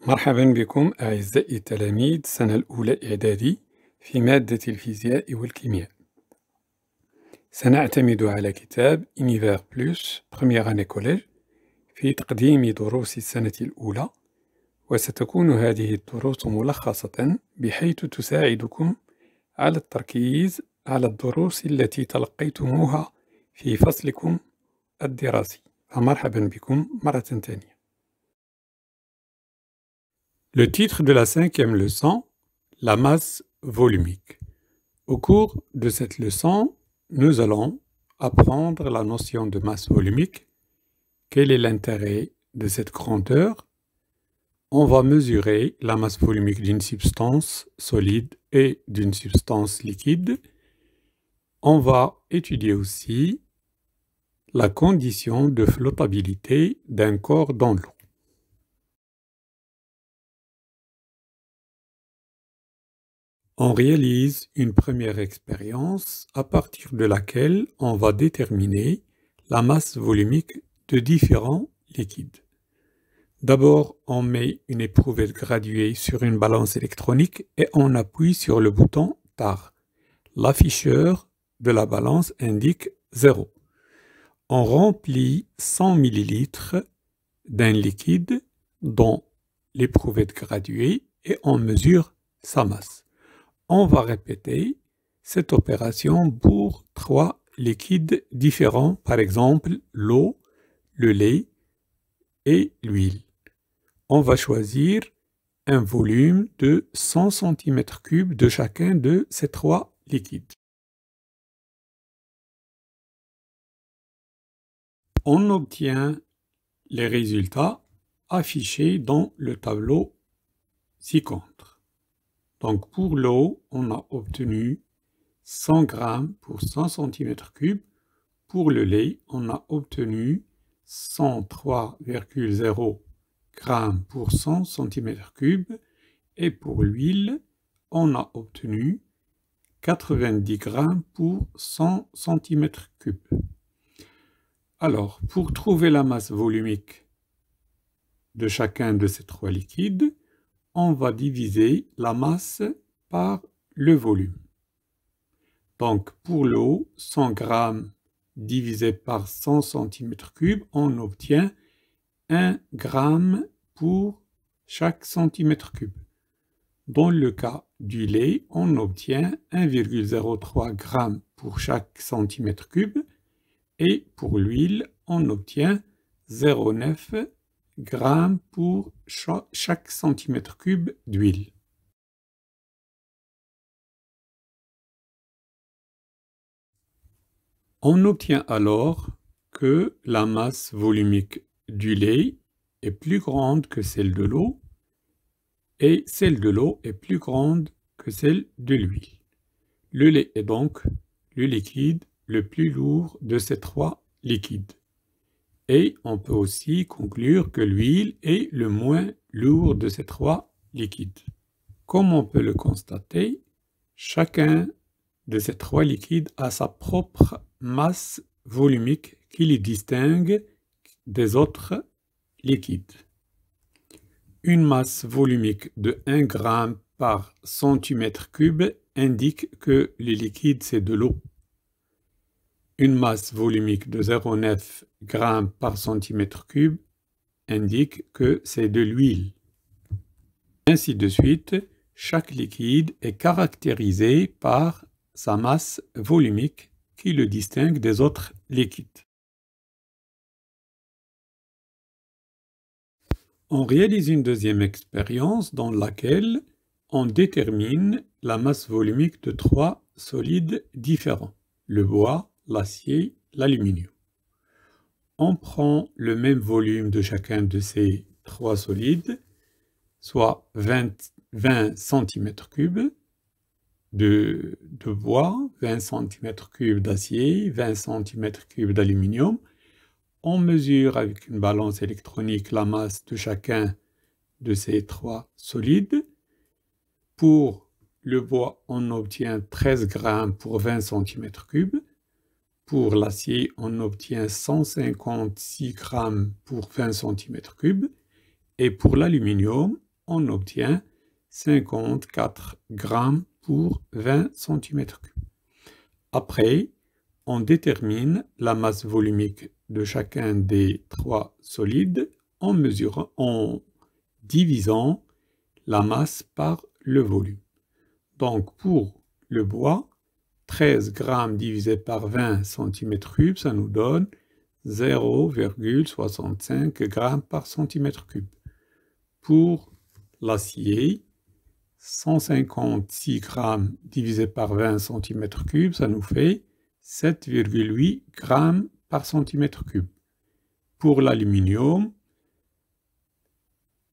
مرحبا بكم أعزائي التلاميذ السنة الأولى إعدادي في مادة الفيزياء والكيمياء. سنعتمد على كتاب Univers Plus Première année collège في تقديم دروس السنة الأولى، وستكون هذه الدروس ملخصة بحيث تساعدكم على التركيز على الدروس التي تلقيتموها في فصلكم الدراسي. فمرحبا بكم مرة ثانية. Le titre de la 5e leçon, la masse volumique. Au cours de cette leçon, nous allons apprendre la notion de masse volumique. Quel est l'intérêt de cette grandeur? On va mesurer la masse volumique d'une substance solide et d'une substance liquide. On va étudier aussi la condition de flottabilité d'un corps dans l'eau. On réalise une première expérience à partir de laquelle on va déterminer la masse volumique de différents liquides. D'abord, on met une éprouvette graduée sur une balance électronique et on appuie sur le bouton TAR. L'afficheur de la balance indique 0. On remplit 100 ml d'un liquide dans l'éprouvette graduée et on mesure sa masse. On va répéter cette opération pour 3 liquides différents, par exemple l'eau, le lait et l'huile. On va choisir un volume de 100 cm3 de chacun de ces 3 liquides. On obtient les résultats affichés dans le tableau ci-contre. Donc pour l'eau, on a obtenu 100 g pour 100 cm3. Pour le lait, on a obtenu 103,0 g pour 100 cm3. Et pour l'huile, on a obtenu 90 g pour 100 cm3. Alors, pour trouver la masse volumique de chacun de ces 3 liquides, on va diviser la masse par le volume. Donc, pour l'eau, 100 g divisé par 100 cm3, on obtient 1 g pour chaque cm3. Dans le cas du lait, on obtient 1,03 g pour chaque cm3 et pour l'huile, on obtient 0,9 g pour chaque cm3 d'huile. On obtient alors que la masse volumique du lait est plus grande que celle de l'eau et celle de l'eau est plus grande que celle de l'huile. Le lait est donc le liquide le plus lourd de ces 3 liquides. Et on peut aussi conclure que l'huile est le moins lourd de ces 3 liquides. Comme on peut le constater, chacun de ces 3 liquides a sa propre masse volumique qui les distingue des autres liquides. Une masse volumique de 1 g par centimètre cube indique que le liquide c'est de l'eau. Une masse volumique de 0,9 g par centimètre cube indique que c'est de l'huile. Ainsi de suite, chaque liquide est caractérisé par sa masse volumique qui le distingue des autres liquides. On réalise une deuxième expérience dans laquelle on détermine la masse volumique de 3 solides différents, le bois, l'acier, l'aluminium. On prend le même volume de chacun de ces 3 solides, soit 20 cm3 de bois, 20 cm3 d'acier, 20 cm3 d'aluminium. On mesure avec une balance électronique la masse de chacun de ces 3 solides. Pour le bois, on obtient 13 g pour 20 cm3. Pour l'acier, on obtient 156 g pour 20 cm3. Et pour l'aluminium, on obtient 54 grammes pour 20 cm3. Après, on détermine la masse volumique de chacun des trois solides en divisant la masse par le volume. Donc, pour le bois, 13 grammes divisé par 20 cm3, ça nous donne 0,65 grammes par cm3. Pour l'acier, 156 grammes divisé par 20 cm3, ça nous fait 7,8 grammes par cm3. Pour l'aluminium,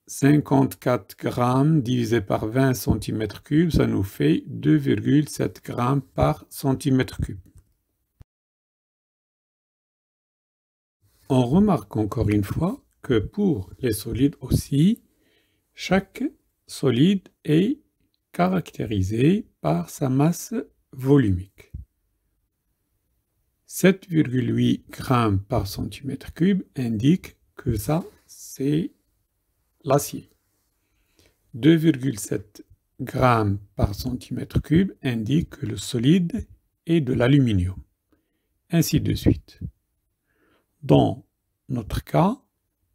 54 grammes divisé par 20 cm3, ça nous fait 2,7 grammes par cm3. On remarque encore une fois que pour les solides aussi, chaque solide est caractérisé par sa masse volumique. 7,8 grammes par cm3 indique que ça, c'est l'acier. 2,7 grammes par cm3 indique que le solide est de l'aluminium. Ainsi de suite. Dans notre cas,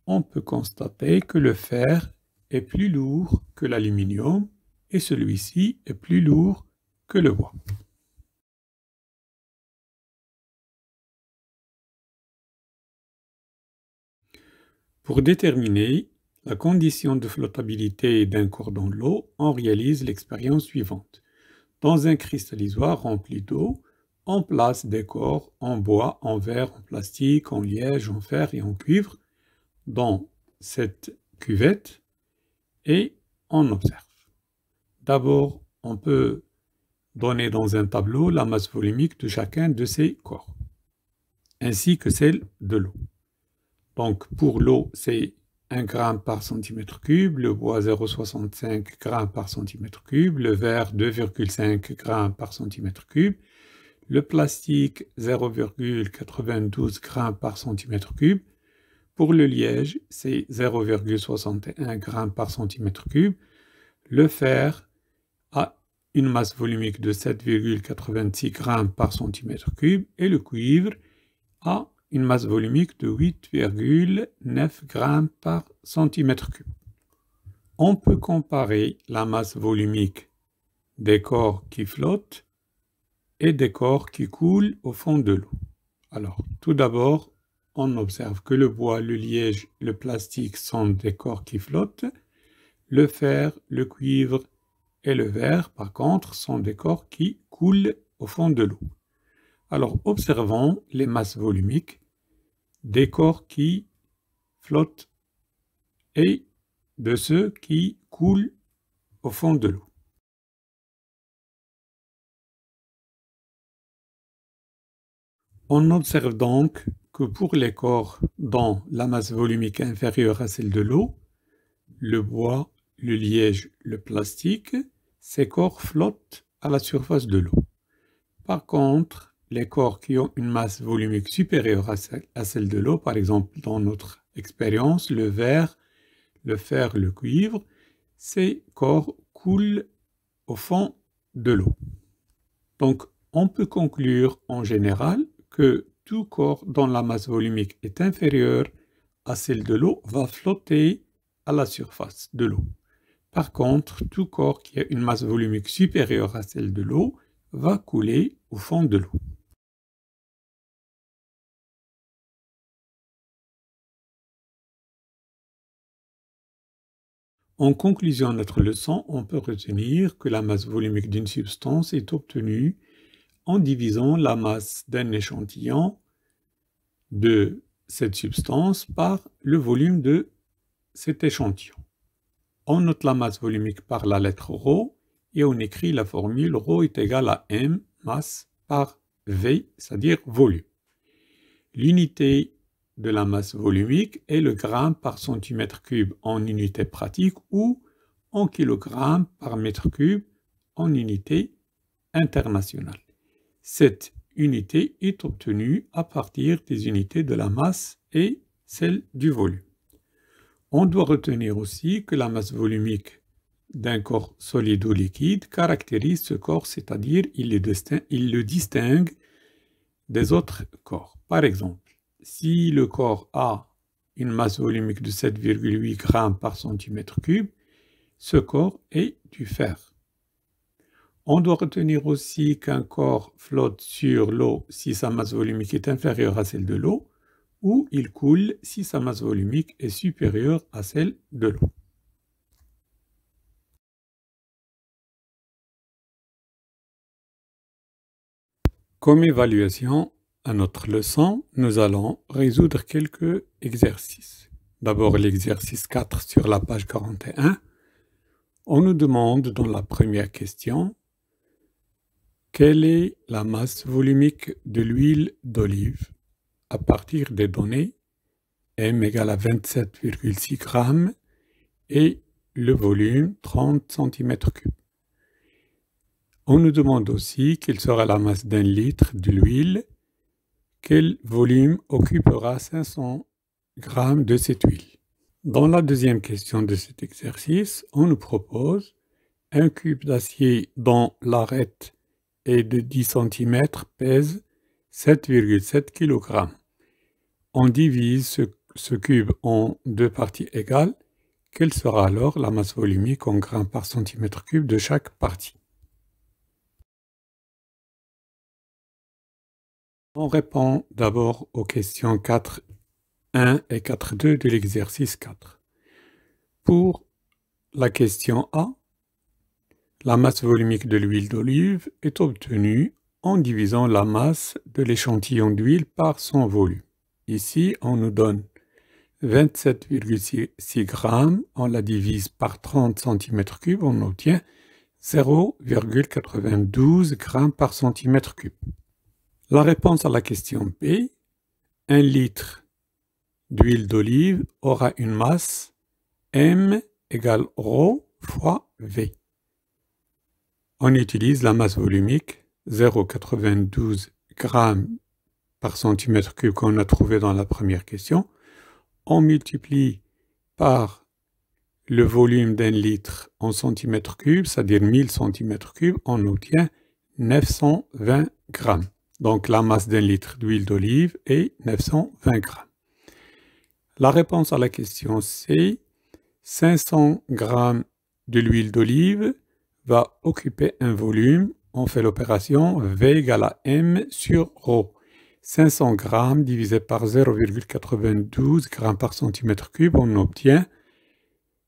on peut constater que le fer est plus lourd que l'aluminium et celui-ci est plus lourd que le bois. Pour déterminer la condition de flottabilité d'un corps dans l'eau, on réalise l'expérience suivante. Dans un cristallisoire rempli d'eau, on place des corps en bois, en verre, en plastique, en liège, en fer et en cuivre dans cette cuvette et on observe. D'abord, on peut donner dans un tableau la masse volumique de chacun de ces corps, ainsi que celle de l'eau. Donc, pour l'eau, c'est 1 g par cm3, le bois 0,65 g par cm3, le verre 2,5 g par cm3, le plastique 0,92 g par cm3, pour le liège, c'est 0,61 g par cm3, le fer a une masse volumique de 7,86 g par cm3 et le cuivre a une masse volumique de 8,9 g par cm3. On peut comparer la masse volumique des corps qui flottent et des corps qui coulent au fond de l'eau. Alors, tout d'abord, on observe que le bois, le liège, le plastique sont des corps qui flottent. Le fer, le cuivre et le verre, par contre, sont des corps qui coulent au fond de l'eau. Alors, observons les masses volumiques des corps qui flottent et de ceux qui coulent au fond de l'eau. On observe donc que pour les corps dont la masse volumique est inférieure à celle de l'eau, le bois, le liège, le plastique, ces corps flottent à la surface de l'eau. Par contre, les corps qui ont une masse volumique supérieure à celle de l'eau, par exemple dans notre expérience, le verre, le fer, le cuivre, ces corps coulent au fond de l'eau. Donc, on peut conclure en général que tout corps dont la masse volumique est inférieure à celle de l'eau va flotter à la surface de l'eau. Par contre, tout corps qui a une masse volumique supérieure à celle de l'eau va couler au fond de l'eau. En conclusion de notre leçon, on peut retenir que la masse volumique d'une substance est obtenue en divisant la masse d'un échantillon de cette substance par le volume de cet échantillon. On note la masse volumique par la lettre ρ et on écrit la formule ρ est égal à m masse par V, c'est-à-dire volume. L'unité de la masse volumique est le gramme par centimètre cube en unité pratique ou en kilogramme par mètre cube en unité internationale. Cette unité est obtenue à partir des unités de la masse et celle du volume. On doit retenir aussi que la masse volumique d'un corps solide ou liquide caractérise ce corps, c'est-à-dire il le distingue des autres corps. Par exemple, si le corps a une masse volumique de 7,8 grammes par centimètre cube, ce corps est du fer. On doit retenir aussi qu'un corps flotte sur l'eau si sa masse volumique est inférieure à celle de l'eau, ou il coule si sa masse volumique est supérieure à celle de l'eau. Comme évaluation à notre leçon, nous allons résoudre quelques exercices. D'abord l'exercice 4 sur la page 41. On nous demande dans la première question quelle est la masse volumique de l'huile d'olive à partir des données M égale à 27,6 grammes et le volume 30 cm3. On nous demande aussi quelle sera la masse d'un litre de l'huile, quel volume occupera 500 grammes de cette huile. Dans la deuxième question de cet exercice, on nous propose un cube d'acier dont l'arête est de 10 cm pèse 7,7 kg. On divise ce cube en deux parties égales. Quelle sera alors la masse volumique en grammes par centimètre cube de chaque partie? On répond d'abord aux questions 4.1 et 4.2 de l'exercice 4. Pour la question A, la masse volumique de l'huile d'olive est obtenue en divisant la masse de l'échantillon d'huile par son volume. Ici, on nous donne 27,6 grammes, on la divise par 30 cm3, on obtient 0,92 grammes par centimètre cube. La réponse à la question B, 1 litre d'huile d'olive aura une masse M égale ρ fois V. On utilise la masse volumique 0,92 grammes par centimètre cube qu'on a trouvé dans la première question. On multiplie par le volume d'un litre en centimètres cubes, c'est-à-dire 1000 centimètres cubes, on obtient 920 grammes. Donc la masse d'un litre d'huile d'olive est 920 grammes. La réponse à la question C, 500 grammes de l'huile d'olive va occuper un volume. On fait l'opération V égale à M sur ρ. 500 grammes divisé par 0,92 grammes par centimètre cube, on obtient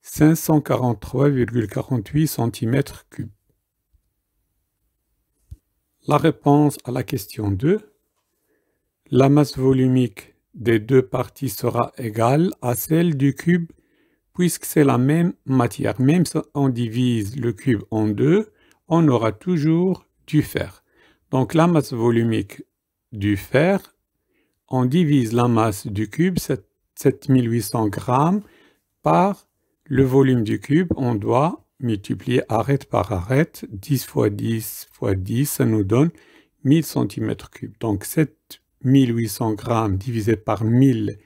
543,48 centimètres cubes. La réponse à la question 2, la masse volumique des deux parties sera égale à celle du cube puisque c'est la même matière. Même si on divise le cube en deux, on aura toujours du fer. Donc la masse volumique du fer, on divise la masse du cube, 7800 grammes, par le volume du cube. On doit multiplier arête par arête, 10 fois 10 fois 10, ça nous donne 1000 cm3. Donc 7800 grammes divisé par 1000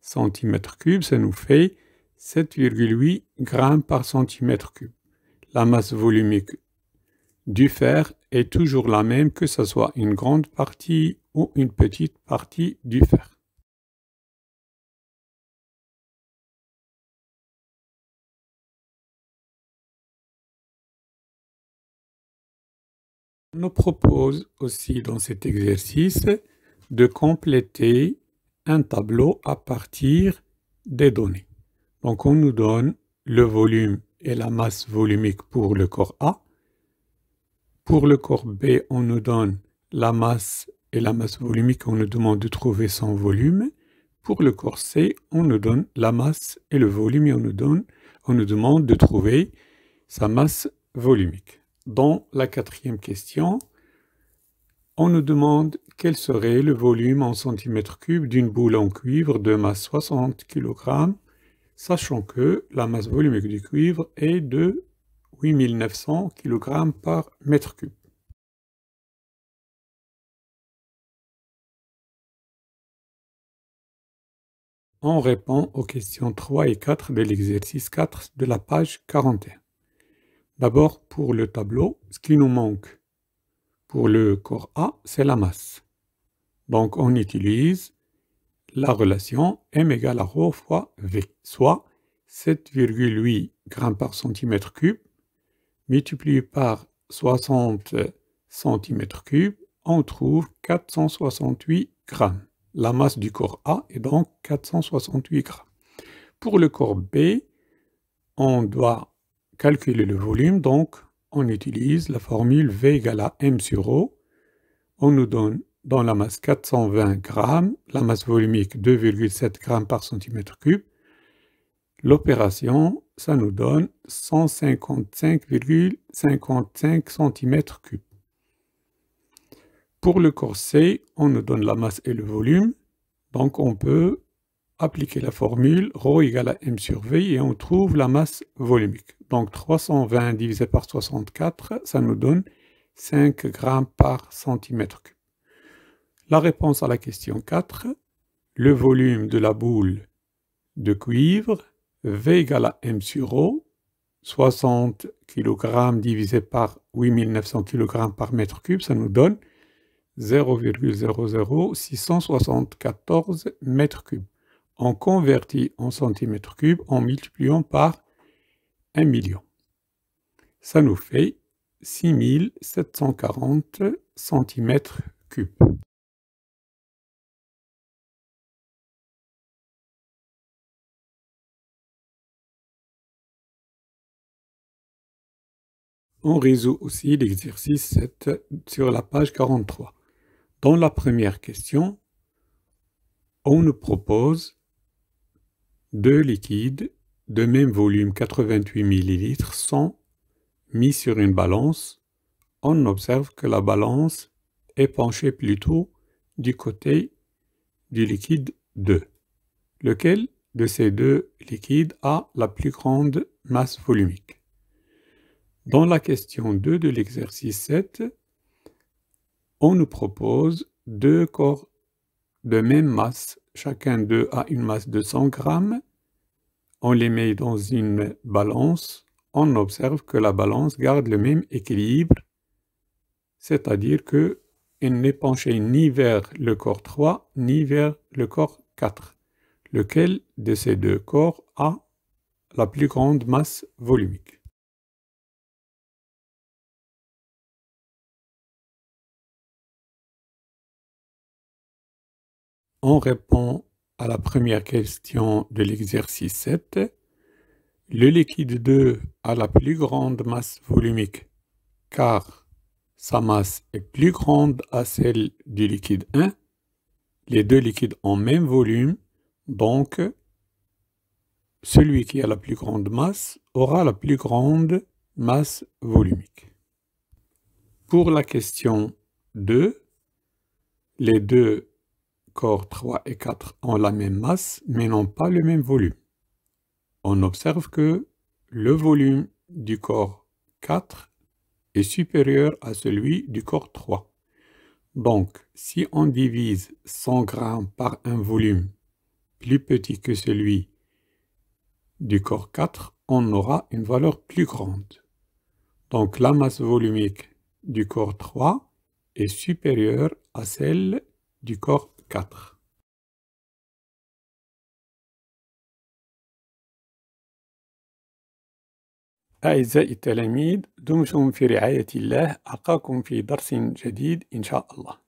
cm3, ça nous fait 7,8 grammes par centimètre cube. La masse volumique du fer est toujours la même, que ce soit une grande partie ou une petite partie du fer. On nous propose aussi dans cet exercice de compléter un tableau à partir des données. Donc on nous donne le volume et la masse volumique pour le corps A. Pour le corps B, on nous donne la masse et la masse volumique, on nous demande de trouver son volume. Pour le corps C, on nous donne la masse et le volume et on nous demande de trouver sa masse volumique. Dans la quatrième question, on nous demande quel serait le volume en centimètres cubes d'une boule en cuivre de masse 60 kg, sachant que la masse volumique du cuivre est de 8900 kg par mètre cube. On répond aux questions 3 et 4 de l'exercice 4 de la page 41. D'abord, pour le tableau, ce qui nous manque pour le corps A, c'est la masse. Donc, on utilise la relation m égale à ρ fois V, soit 7,8 grammes par centimètre cube multiplié par 60 centimètres cubes, on trouve 468 grammes. La masse du corps A est donc 468 grammes. Pour le corps B, on doit calculer le volume, donc on utilise la formule V égale à m sur ρ. On nous donne dans la masse 420 grammes, la masse volumique 2,7 grammes par centimètre cube. L'opération, ça nous donne 155,55 centimètres cubes. Pour le corps C, on nous donne la masse et le volume, donc on peut appliquer la formule ρ égale à m sur V et on trouve la masse volumique. Donc 320 divisé par 64, ça nous donne 5 grammes par centimètre cube. La réponse à la question 4, le volume de la boule de cuivre, V égale à m sur ρ, 60 kg divisé par 8900 kg par mètre cube, ça nous donne 0,00674 mètres cubes. On convertit en centimètres cubes en multipliant par 1 million. Ça nous fait 6740 centimètres cubes. On résout aussi l'exercice 7 sur la page 43. Dans la première question, on nous propose deux liquides de même volume 88 ml sont mis sur une balance. On observe que la balance est penchée plutôt du côté du liquide 2. Lequel de ces deux liquides a la plus grande masse volumique? Dans la question 2 de l'exercice 7, on nous propose deux corps de même masse. Chacun d'eux a une masse de 100 grammes. On les met dans une balance. On observe que la balance garde le même équilibre, c'est-à-dire qu'elle n'est penchée ni vers le corps 3 ni vers le corps 4. Lequel de ces deux corps a la plus grande masse volumique? On répond à la première question de l'exercice 7. Le liquide 2 a la plus grande masse volumique car sa masse est plus grande à celle du liquide 1. Les deux liquides ont même volume, donc celui qui a la plus grande masse aura la plus grande masse volumique. Pour la question 2, les deux corps 3 et 4 ont la même masse, mais n'ont pas le même volume. On observe que le volume du corps 4 est supérieur à celui du corps 3. Donc, si on divise 100 grammes par un volume plus petit que celui du corps 4, on aura une valeur plus grande. Donc, la masse volumique du corps 3 est supérieure à celle du corps 4. أعزائي التلاميذ، دمتم في رعاية الله. ألقاكم في درس جديد إن شاء الله.